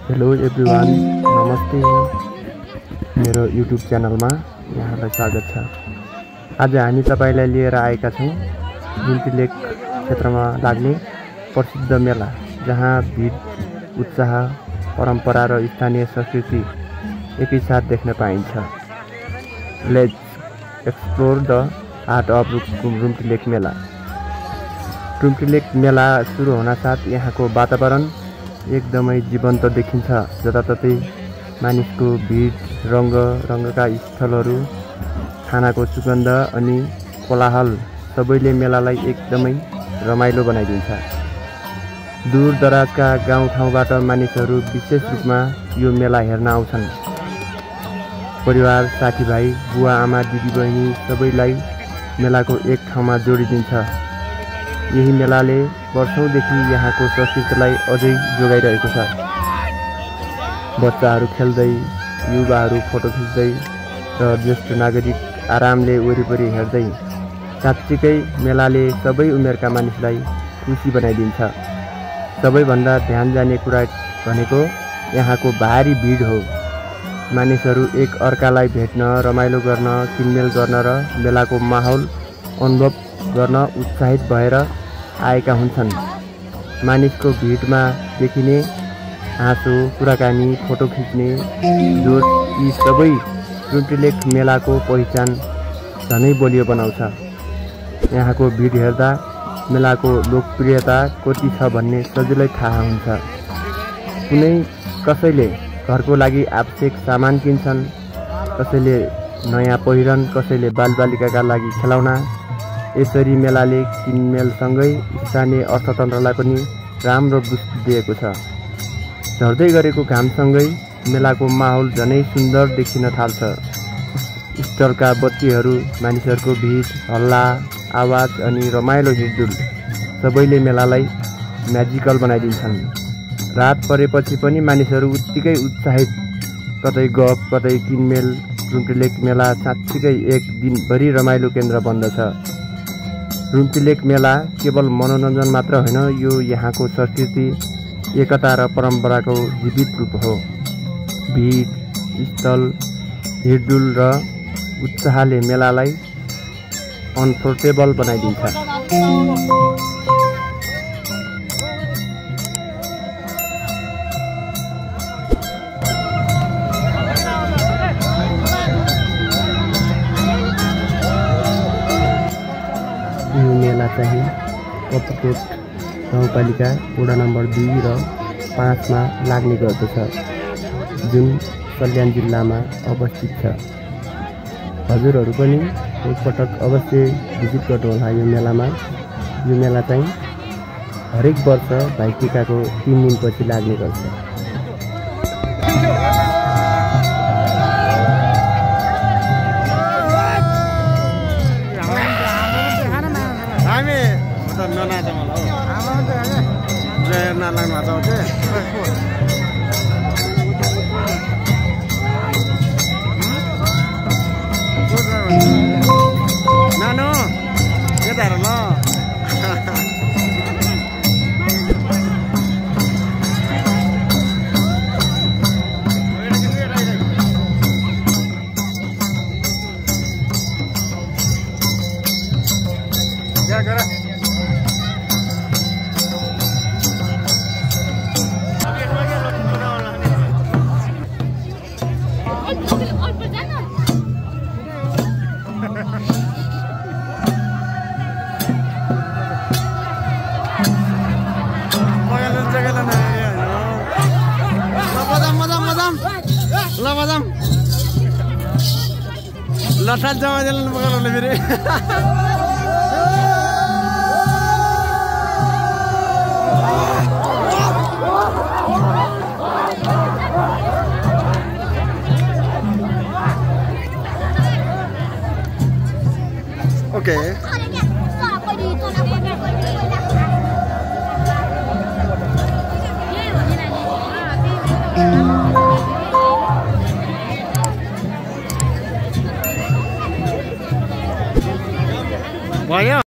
Hello everyone, नमस्ते। मेरो YouTube च्यानलमा यहाँलाई स्वागत छ। आज हामी तपाईलाई लिएर आएका छौँ रुम्टी लेक क्षेत्रमा लाग्ने प्रसिद्ध मेला, जहाँ भिड, उत्साह, परम्परा र स्थानीय संस्कृति एकैसाथ देख्न पाइन्छ। Let's explore the heart of Rumti lake mela. Rumti lake मेला सुरु हुनासाथ यहाँको वातावरण एकदमै जीवन्त देखिन्छ। जताततै मानिसको भिड, रङका स्थलहरू, खानाको सुगन्ध अनि कोलाहल सबैले मेलालाई एकदमै रमाइलो बनाइदिन्छ। दूरदराजका गाउँठाउँबाट मानिसहरू विशेष रूपमा यो मेला हेर्न आउँछन्। परिवार, साथीभाइ, बुवा आमा, दिदीबहिनी सबैलाई मेलाको एक ठाउँमा जोडिदिन्छ। यही मेलाले वर्षौंदेखि यहाँको संस्कृतिलाई अझै जोगाइरहेको छ। बच्चाहरू खेल्दै, युवाहरू फोटो खिच्दै र ज्येष्ठ नागरिक आरामले वरिपरि हेर्दै, साँच्चीकै मेलाले सबै उमेरका मानिसलाई खुसी बनाइदिन्छ। सबैभन्दा ध्यान जाने कुरा भनेको यहाँको भारी भिड हो। मानिसहरू एक अर्कालाई भेट्न, रमाइलो गर्न, किनमेल गर्न र मेलाको माहौल अनुभव गर्न उत्साहित भएर आएका हुन्छन्। मानिसको भिडमा देखिने हाँसो, कुराकानी, फोटो खिच्ने जोड, यी सबै रुम्टी लेक मेलाको पहिचान झनै बलियो बनाउँछ। यहाँको भिड हेर्दा मेलाको लोकप्रियता कति छ भन्ने सजिलै थाहा हुन्छ। कसैले घरको लागि आवश्यक सामान किन्छन्, कसैले नयाँ पहिरन, कसैले बालबालिकाका लागि खेलौना। यसरी मेलाले किनमेलसँगै स्थानीय अर्थतन्त्रलाई पनि राम्रो बुस्ट दिएको छ। झर्दै गरेको घामसँगै मेलाको माहौल झनै सुन्दर देखिन थाल्छ। स्टलका बत्तीहरू, मानिसहरूको भिड, हल्ला, आवाज अनि रमाइलो हिँडडुल सबैले मेलालाई म्याजिकल बनाइदिन्छन्। रात परेपछि पनि मानिसहरू उत्तिकै उत्साहित, कतै गफ, कतै किनमेल। रुम्टी लेक मेला साँच्चीकै एक दिनभरि रमाइलो केन्द्र बन्दछ। रुम्टी लेक मेला केवल मनोरञ्जन मात्र होइन, यो यहाँको संस्कृति, एकता र परम्पराको जीवित रूप हो। भिड, स्थल, हिँडडुल र उत्साहले मेलालाई अनफोर्टेबल बनाइदिन्छ। यो मेला चाहिँ कपकोट गाउँपालिका वडा नम्बर 2 र 5 मा लाग्ने गर्दछ, जुन सल्यान जिल्लामा अवस्थित छ। हजुरहरू पनि एकपटक अवश्य भिजिट गर्नुहोला यो मेलामा। यो मेला चाहिँ हरेक वर्ष भाइटिकाको 3 दिनपछि लाग्ने गर्छ। नानो यता हेर ल। लठा जमा दिनु पकाउनु फेरि।